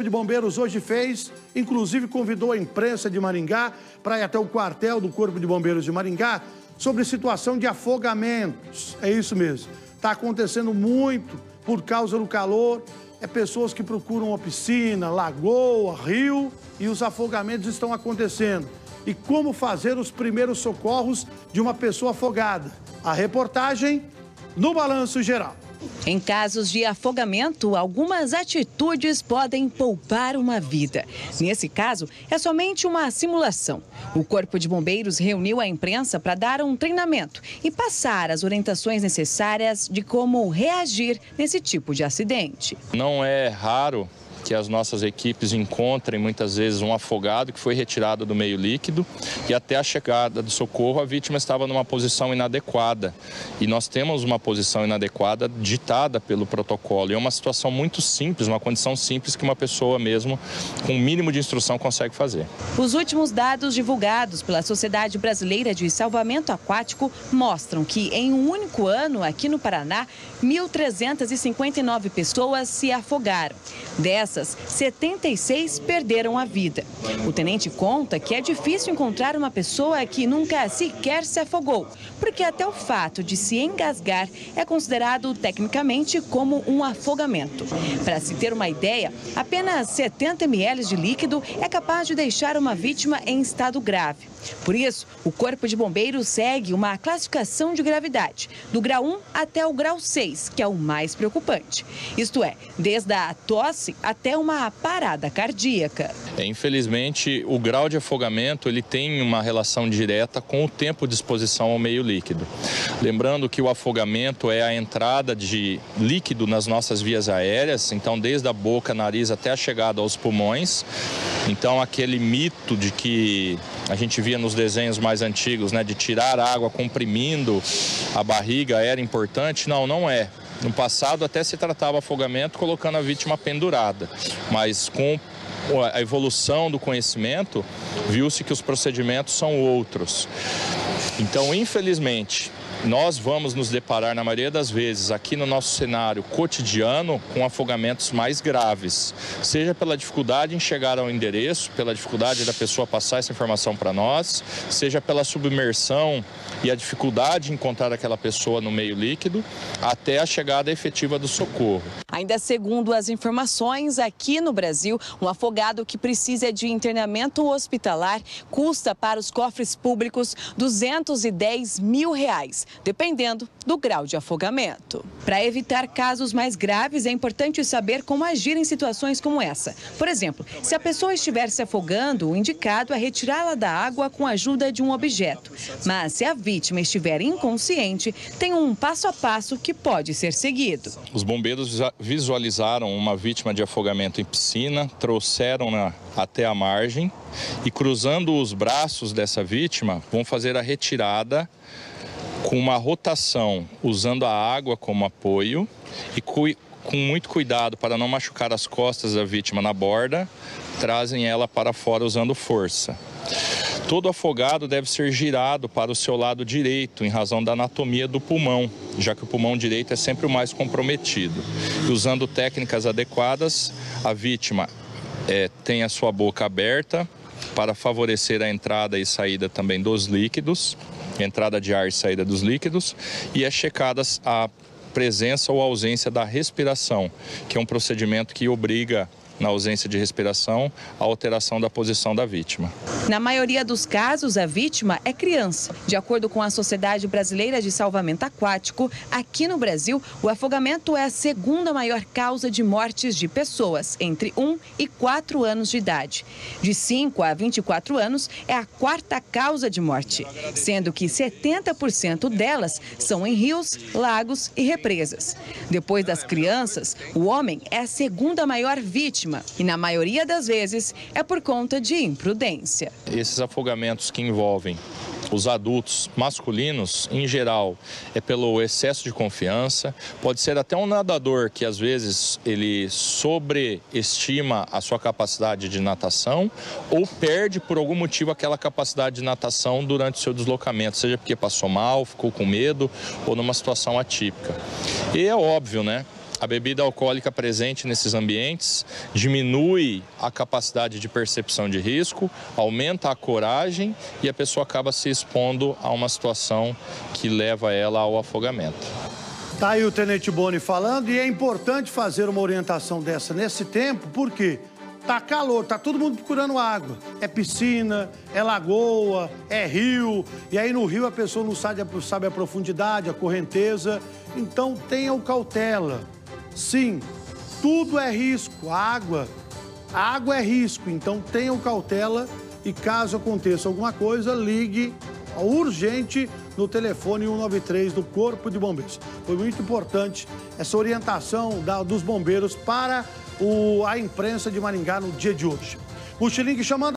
Corpo de Bombeiros hoje fez, inclusive convidou a imprensa de Maringá para ir até o quartel do Corpo de Bombeiros de Maringá sobre situação de afogamentos. É isso mesmo. Está acontecendo muito por causa do calor. É pessoas que procuram uma piscina, lagoa, rio e os afogamentos estão acontecendo. E como fazer os primeiros socorros de uma pessoa afogada? A reportagem no Balanço Geral. Em casos de afogamento, algumas atitudes podem poupar uma vida. Nesse caso, é somente uma simulação. O Corpo de Bombeiros reuniu a imprensa para dar um treinamento e passar as orientações necessárias de como reagir nesse tipo de acidente. Não é raro que as nossas equipes encontrem muitas vezes um afogado que foi retirado do meio líquido e até a chegada do socorro a vítima estava numa posição inadequada. E nós temos uma posição inadequada ditada pelo protocolo. E é uma situação muito simples, uma condição simples que uma pessoa mesmo com o mínimo de instrução consegue fazer. Os últimos dados divulgados pela Sociedade Brasileira de Salvamento Aquático mostram que em um único ano aqui no Paraná, 1.359 pessoas se afogaram. Dessas, 76 perderam a vida. O tenente conta que é difícil encontrar uma pessoa que nunca sequer se afogou, porque até o fato de se engasgar é considerado tecnicamente como um afogamento. Para se ter uma ideia, apenas 70 ml de líquido é capaz de deixar uma vítima em estado grave. Por isso, o Corpo de Bombeiros segue uma classificação de gravidade, do grau 1 até o grau 6, que é o mais preocupante. Isto é, desde a tosse até uma parada cardíaca. Infelizmente, o grau de afogamento ele tem uma relação direta com o tempo de exposição ao meio líquido. Lembrando que o afogamento é a entrada de líquido nas nossas vias aéreas, então desde a boca, nariz até a chegada aos pulmões. Então aquele mito de que a gente via nos desenhos mais antigos, né, de tirar água comprimindo a barriga era importante, não é. No passado até se tratava afogamento colocando a vítima pendurada, mas com a evolução do conhecimento, viu-se que os procedimentos são outros. Então, infelizmente, nós vamos nos deparar, na maioria das vezes, aqui no nosso cenário cotidiano, com afogamentos mais graves. Seja pela dificuldade em chegar ao endereço, pela dificuldade da pessoa passar essa informação para nós, seja pela submersão e a dificuldade em encontrar aquela pessoa no meio líquido, até a chegada efetiva do socorro. Ainda segundo as informações, aqui no Brasil, um afogado que precisa de internamento hospitalar custa para os cofres públicos R$210 mil, dependendo do grau de afogamento. Para evitar casos mais graves, é importante saber como agir em situações como essa. Por exemplo, se a pessoa estiver se afogando, o indicado é retirá-la da água com a ajuda de um objeto. Mas se a vítima estiver inconsciente, tem um passo a passo que pode ser seguido. Os bombeiros visualizaram uma vítima de afogamento em piscina, trouxeram-na até a margem e, cruzando os braços dessa vítima, vão fazer a retirada com uma rotação, usando a água como apoio e com muito cuidado para não machucar as costas da vítima na borda, trazem ela para fora usando força. Todo afogado deve ser girado para o seu lado direito, em razão da anatomia do pulmão, já que o pulmão direito é sempre o mais comprometido. E usando técnicas adequadas, a vítima tem a sua boca aberta para favorecer a entrada e saída também dos líquidos, entrada de ar e saída dos líquidos, e é checada a presença ou ausência da respiração, que é um procedimento que obriga, na ausência de respiração, a alteração da posição da vítima. Na maioria dos casos, a vítima é criança. De acordo com a Sociedade Brasileira de Salvamento Aquático, aqui no Brasil, o afogamento é a segunda maior causa de mortes de pessoas entre 1 e 4 anos de idade. De 5 a 24 anos é a quarta causa de morte, sendo que 70% delas são em rios, lagos e represas. Depois das crianças, o homem é a segunda maior vítima e, na maioria das vezes, é por conta de imprudência. Esses afogamentos que envolvem os adultos masculinos, em geral, é pelo excesso de confiança. Pode ser até um nadador que, às vezes, ele sobreestima a sua capacidade de natação ou perde, por algum motivo, aquela capacidade de natação durante o seu deslocamento, seja porque passou mal, ficou com medo ou numa situação atípica. E é óbvio, né? A bebida alcoólica presente nesses ambientes diminui a capacidade de percepção de risco, aumenta a coragem e a pessoa acaba se expondo a uma situação que leva ela ao afogamento. Tá aí o Tenente Boni falando, e é importante fazer uma orientação dessa nesse tempo, porque tá calor, tá todo mundo procurando água. É piscina, é lagoa, é rio, e aí no rio a pessoa não sabe a profundidade, a correnteza, então tenham cautela. Sim, tudo é risco, água é risco, então tenham cautela e caso aconteça alguma coisa, ligue urgente no telefone 193 do Corpo de Bombeiros. Foi muito importante essa orientação dos bombeiros para a imprensa de Maringá no dia de hoje. O Xilingue chamando